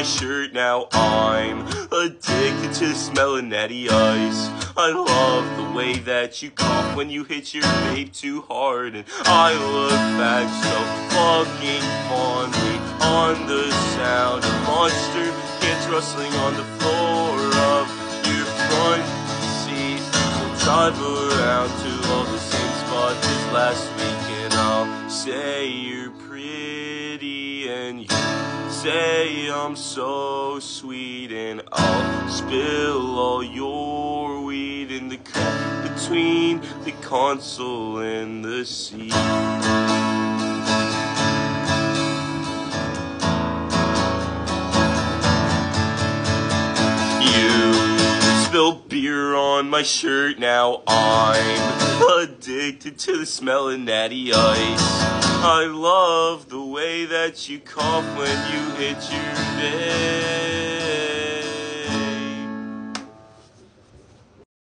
shirt, now I'm addicted to the smell of Natty Ice. I love the way that you cough when you hit your vape too hard, and I look back so fucking fondly on the sound of monster cans rustling on the floor of your front seat. We'll drive around to all the same spots as last week, and I'll say you're pretty and you say I'm so sweet, and I'll spill all your weed in the cup between the console and the seat. You spill beer on my shirt, now I'm addicted to the smell of Natty Ice. I love the way that you cough when you hit your bed.